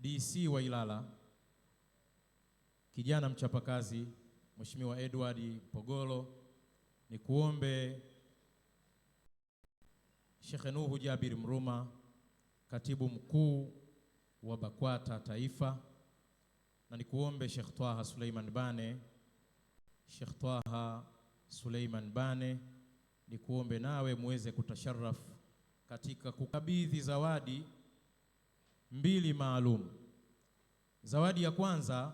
DC wa Ilala, kijana mchapakazi, Mheshimiwa Edward Pogolo, nikuombe Sheikh Nuhu Jabir Mruma, katibu mkuu wa BAKWATA Taifa, na nikuombe Sheikh Twaha Suleiman Bane, Sheikh Twaha Suleiman Bane, nikuombe nawe muweze kutasharraf katika kukabidhi zawadi mbili maalum. Zawadi ya kwanza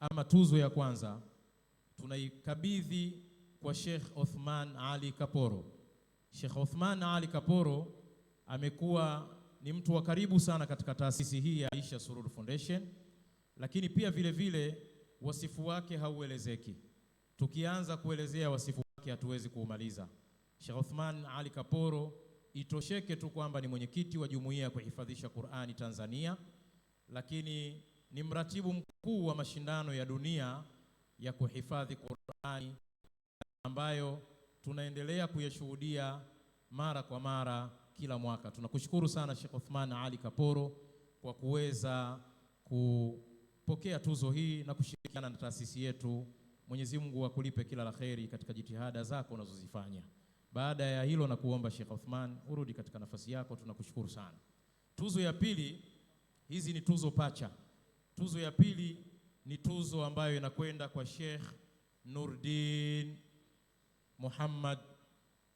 ama tuzo ya kwanza tunaikabidhi kwa Sheikh Othman Ali Kaporo. Sheikh Othman Ali Kaporo amekuwa ni mtu wa karibu sana katika taasisi hii ya Aisha Sururu Foundation, lakini pia vile vile wasifu wake hauelezeki. Tukianza kuelezea wasifu wake hatuwezi kuumaliza. Sheikh Othman Ali Kaporo itosheke tu kwamba ni mwenyekiti wa Jumuiya ya Kuhifadhisha Qur'ani Tanzania, lakini ni mratibu mkuu wa mashindano ya dunia ya kuhifadhi Qur'ani ambayo tunaendelea kuyashuhudia mara kwa mara kila mwaka. Tunakushukuru sana Sheikh Othman Ali Kaporo kwa kuweza kupokea tuzo hii na kushirikiana na taasisi yetu. Mwenyezi Mungu akulipe kila la kheri katika jitihada zako unazozifanya. Baada ya hilo na kuomba Sheikh Othman urudi katika nafasi yako, tunakushukuru sana. Tuzo ya pili, hizi ni tuzo pacha. Tuzo ya pili ni tuzo ambayo inakwenda kwa Sheikh Nurdin Muhammad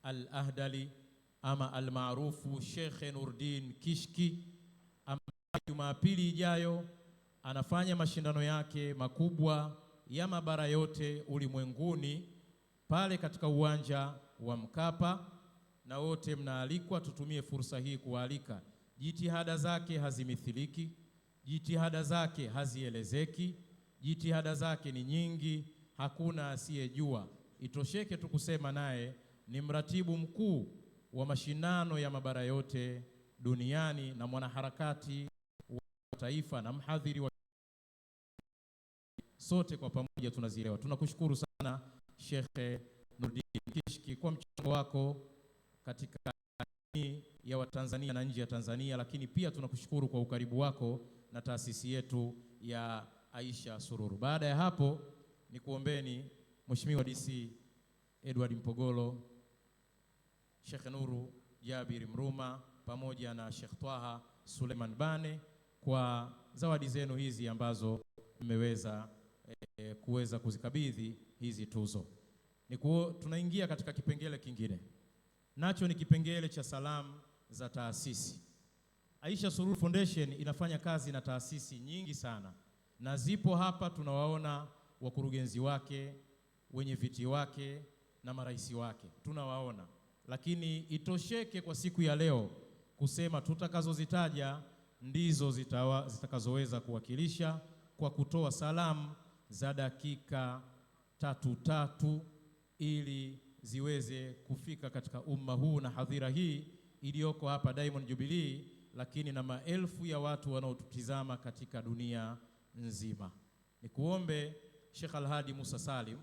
Al-Ahdali ama almaarufu Sheikh Nurdin Kishki, ambaye Jumapili ijayo anafanya mashindano yake makubwa ya mabara yote ulimwenguni pale katika uwanja wa Mkapa, na wote mnaalikwa. Tutumie fursa hii kualika. Jitihada zake hazimithiliki, jitihada zake hazielezeki, jitihada zake ni nyingi, hakuna asiyejua. Itosheke tu kusema naye ni mratibu mkuu wa mashindano ya mabara yote duniani na mwanaharakati wa taifa na mhadhiri wa sote kwa pamoja tunazielewa. Tunakushukuru sana Sheikh Nurdin Kishki kwa mchango wako katika jamii ya Watanzania na nje ya Tanzania, lakini pia tunakushukuru kwa ukaribu wako na taasisi yetu ya Aisha Sururu. Baada ya hapo ni kuombeni Mheshimiwa DC Edward Mpogolo, Sheikh Nuru Jabir Mruma pamoja na Sheikh Twaha Suleiman Bane kwa zawadi zenu hizi ambazo mmeweza kuweza kuzikabidhi hizi tuzo. Tunaingia katika kipengele kingine, nacho ni kipengele cha salamu za taasisi. Aisha Sururu Foundation inafanya kazi na taasisi nyingi sana, na zipo hapa, tunawaona wakurugenzi wake, wenye viti wake na maraisi wake tunawaona, lakini itosheke kwa siku ya leo kusema tutakazozitaja ndizo zitakazoweza kuwakilisha kwa kutoa salamu za dakika tatu ili ziweze kufika katika umma huu na hadhira hii iliyoko hapa Diamond Jubilee, lakini na maelfu ya watu wanaotutizama katika dunia nzima. Nikuombe Sheikh Al-Hadi Musa Salim,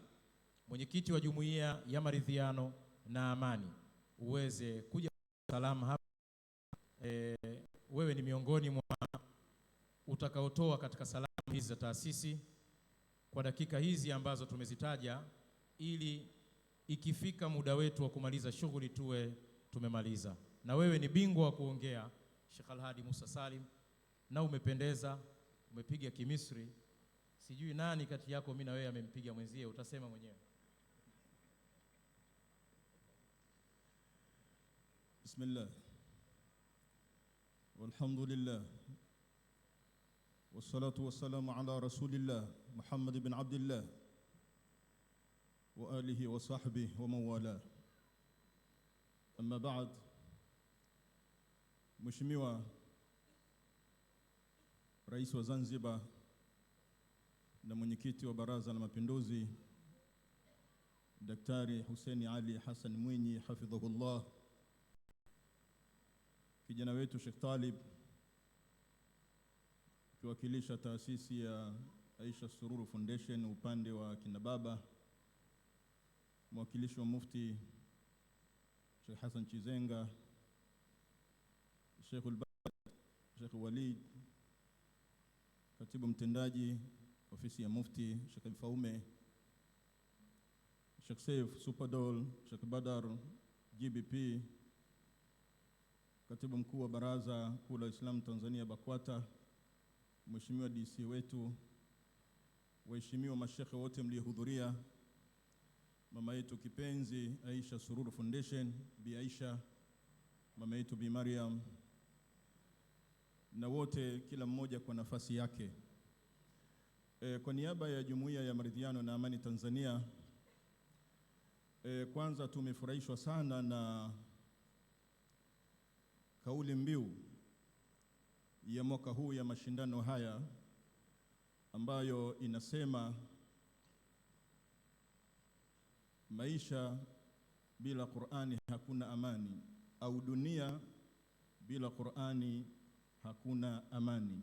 mwenyekiti wa Jumuiya ya Maridhiano na Amani, uweze kuja salamu hapa. Wewe ni miongoni mwa utakaotoa katika salamu hizi za taasisi kwa dakika hizi ambazo tumezitaja, ili ikifika muda wetu wa kumaliza shughuli tuwe tumemaliza. Na wewe ni bingwa wa kuongea Sheikh Al-Hadi Musa Salim, na umependeza, umepiga Kimisri. Sijui nani kati yako mimi na wewe amempiga mwenzie, utasema mwenyewe. Bismillah walhamdulillah wassalatu wassalamu ala rasulillah Muhammad ibn Abdillah wa alihi wa sahbihi wa mawala. Amma ba'd. Mheshimiwa Rais wa Zanzibar na mwenyekiti wa Baraza la Mapinduzi Daktari Hussein Ali Hassan Mwinyi hafidhahullah, kijana wetu Sheikh Talib kiwakilisha taasisi ya Aisha Sururu Foundation upande wa kina baba, mwakilishi wa Mufti Sheikh Hassan Chizenga, Sheikh Sheikh Walid, katibu mtendaji ofisi ya Mufti Sheikh Faume, Sheikh Saif Superdol, Sheikh Badar GBP, katibu mkuu wa Baraza Kuu la Islam Tanzania BAKWATA, Mheshimiwa DC wetu, waheshimiwa mashekhe wote mliohudhuria, mama yetu kipenzi Aisha Sururu Foundation, Bi Aisha, mama yetu Bi Mariam, na wote kila mmoja kwa nafasi yake. Kwa niaba ya Jumuiya ya Maridhiano na Amani Tanzania, kwanza tumefurahishwa sana na kauli mbiu ya mwaka huu ya mashindano haya ambayo inasema maisha bila Qur'ani hakuna amani, au dunia bila Qur'ani hakuna amani.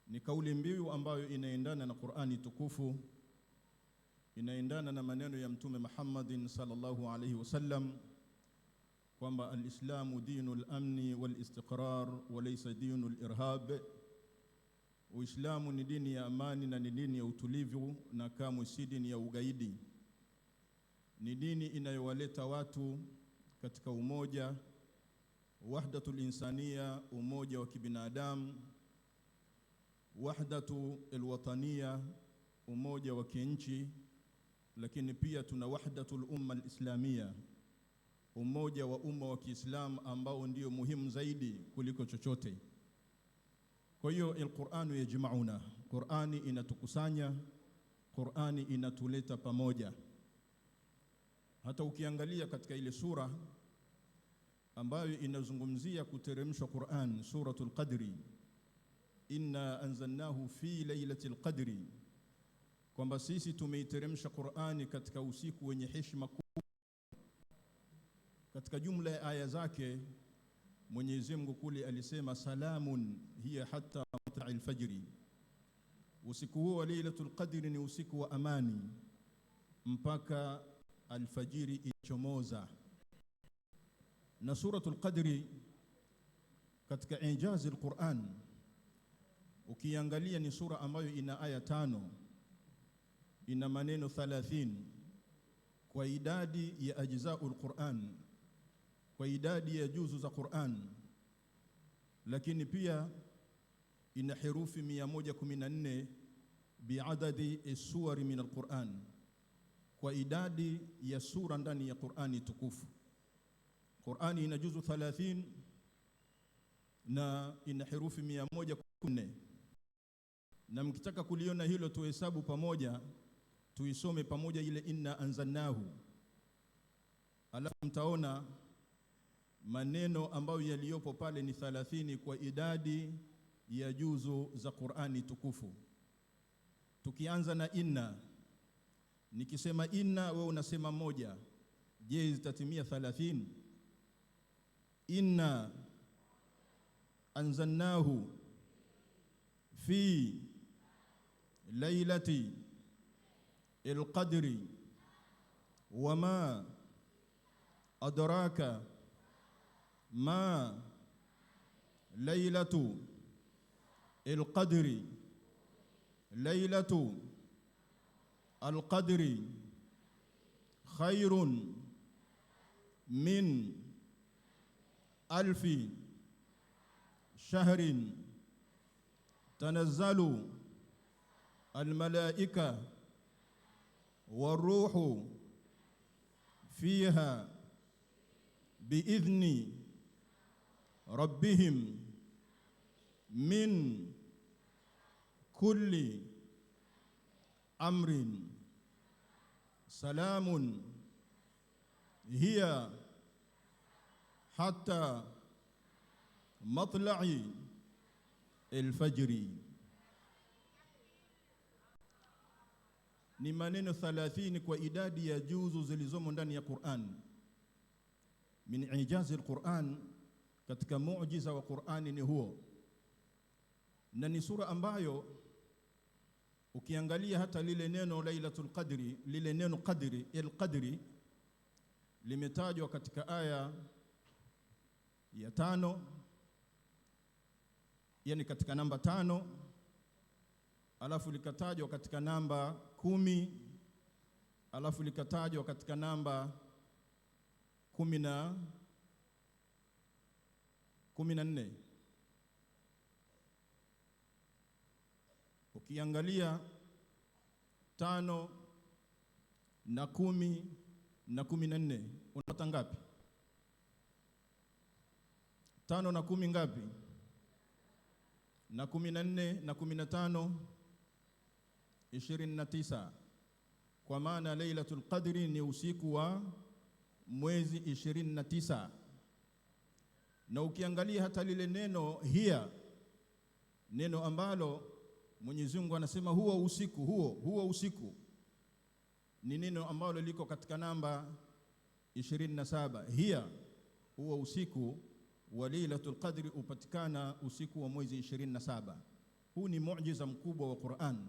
Ni kauli mbiu ambayo inaendana na Qur'ani tukufu, inaendana na maneno ya Mtume Muhammadin sallallahu alayhi wasallam kwamba al-Islamu dinul amni wal istiqrar wa laysa dinul irhab. Uislamu ni dini ya amani na ni dini ya utulivu na kamwe si dini ya ugaidi. Ni dini inayowaleta watu katika umoja, wahdatul insania, umoja wa kibinadamu, wahdatu alwatania, umoja wa kinchi, lakini pia tuna wahdatul umma alislamia, umoja wa umma wa Kiislamu ambao ndio muhimu zaidi kuliko chochote. Kwa hiyo al-Qur'anu yajma'una, Qur'ani inatukusanya, Qur'ani inatuleta pamoja. Hata ukiangalia katika ile sura ambayo inazungumzia kuteremshwa Qur'an, suratul Qadri, inna anzalnahu fi laylatil qadri, kwamba sisi tumeiteremsha Qur'ani katika usiku wenye heshima kubwa. Katika jumla ya aya zake Mwenyezi Mungu kule alisema salamun hiya hatta matla'il fajri, usiku huo wa Lailatul Qadri ni usiku wa amani mpaka alfajiri ichomoza. Na suratul Qadri katika injazi al-Qur'an ukiangalia ni sura ambayo ina aya 5, ina maneno 30 kwa idadi ya ajzaul Qur'an, kwa idadi ya juzu za Qur'an, lakini pia ina herufi 114 biadadi as-suwari min al-Qur'an, kwa idadi ya sura ndani ya Qur'ani tukufu. Qur'ani ina juzu 30 na ina herufi 114. Na mkitaka kuliona hilo tuhesabu pamoja, tuisome pamoja ile inna anzalnahu, alafu mtaona maneno ambayo yaliyopo pale ni 30 kwa idadi ya juzu za Qur'ani tukufu. Tukianza na inna, nikisema inna wewe unasema moja, je zitatimia 30? Inna anzalnahu fi laylati al-qadri wama adraka ma laylatu al-qadri, laylatu al-qadri khairun min alfi shahrin tanazzalu al-malaika war-ruhu fiha bi'idhni rabbihim min kulli amrin salamun hiya hatta matla'i al-fajri. Ni maneno 30 kwa idadi ya juzu zilizomo ndani ya Qur'an. Min ijazi al-Qur'an, katika muujiza wa Qur'ani ni huo. Na ni sura ambayo ukiangalia hata lile neno Lailatul Qadri, lile neno qadri, al-qadri limetajwa katika aya ya 5, yani katika namba 5 alafu likatajwa katika namba 10, alafu likatajwa katika namba 14. Ukiangalia 5 na 10 na 14 unapata ngapi? 5 na 10 ngapi? Na 14 na 15 29. Kwa maana Lailatul Qadri ni usiku wa mwezi 29. Na ukiangalia hata lile neno hiya, neno ambalo Mwenyezi Mungu anasema huo usiku ni neno ambalo liko katika namba 27. Hiya, huo usiku wa Lailatul Qadri upatikana usiku wa mwezi 27. Huu ni muujiza mkubwa wa Qur'an,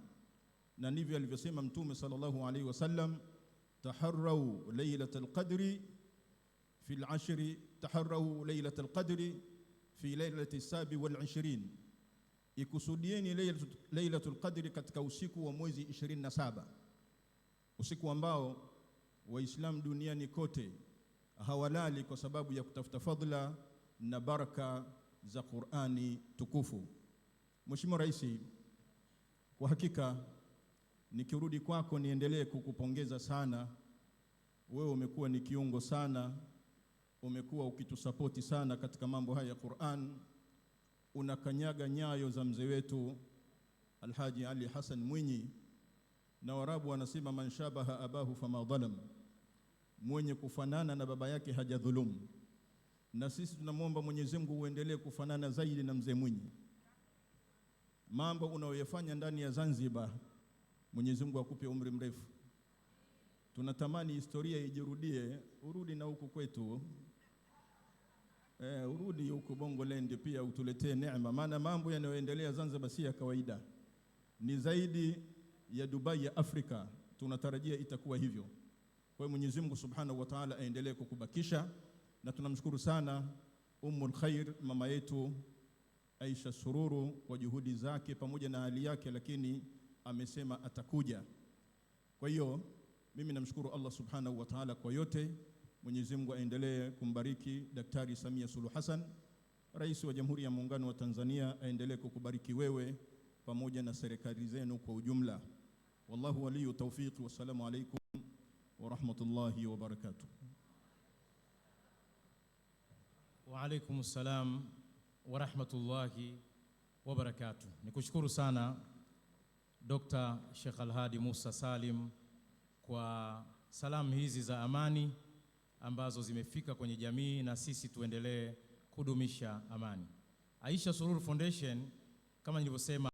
na ndivyo alivyosema Mtume sallallahu alaihi wasallam, taharrau Lailatul Qadri fi al-ashri, taharrau Lailatul Qadri fi lailati 27, ikusudieni Lailatul Qadri katika usiku wa mwezi 27, usiku ambao Waislamu duniani kote hawalali kwa sababu ya kutafuta fadhila na baraka za Qur'ani tukufu. Mheshimiwa Rais, kwa hakika nikirudi kwako niendelee kukupongeza sana. Wewe umekuwa ni kiungo sana, umekuwa ukitusapoti sana katika mambo haya ya Qur'an. Unakanyaga nyayo za mzee wetu Alhaji Ali Hassan Mwinyi, na Waarabu wanasema man shabaha abahu fama dhalam, mwenye kufanana na baba yake hajadhulumu. Na sisi tunamwomba Mwenyezi Mungu uendelee kufanana zaidi na mzee Mwinyi. Mambo unayoyafanya ndani ya Zanzibar, Mwenyezi Mungu akupe umri mrefu. Tunatamani historia ijirudie, urudi na huku kwetu, urudi huku Bongoland pia utuletee neema, maana mambo yanayoendelea Zanzibar si ya kawaida, ni zaidi ya Dubai ya Afrika. Tunatarajia itakuwa hivyo. Kwa hiyo Mwenyezi Mungu Subhanahu wa Ta'ala aendelee kukubakisha, na tunamshukuru sana Ummul Khair, mama yetu Aisha Sururu, kwa juhudi zake pamoja na hali yake, lakini amesema atakuja. Kwa hiyo mimi namshukuru Allah Subhanahu wa Ta'ala kwa yote. Mwenyezi Mungu aendelee kumbariki Daktari Samia Suluhu Hassan, Rais wa Jamhuri ya Muungano wa Tanzania, aendelee kukubariki wewe pamoja na serikali zenu kwa ujumla. Wallahu waliyu tawfiq. Wassalamu alaikum wa rahmatullahi wa barakatuh. Wa alaikum assalam wa rahmatullahi wa barakatuh. Nikushukuru sana Dr. Sheikh Alhadi Musa Salim kwa salamu hizi za amani ambazo zimefika kwenye jamii, na sisi tuendelee kudumisha amani. Aisha Sururu Foundation kama nilivyosema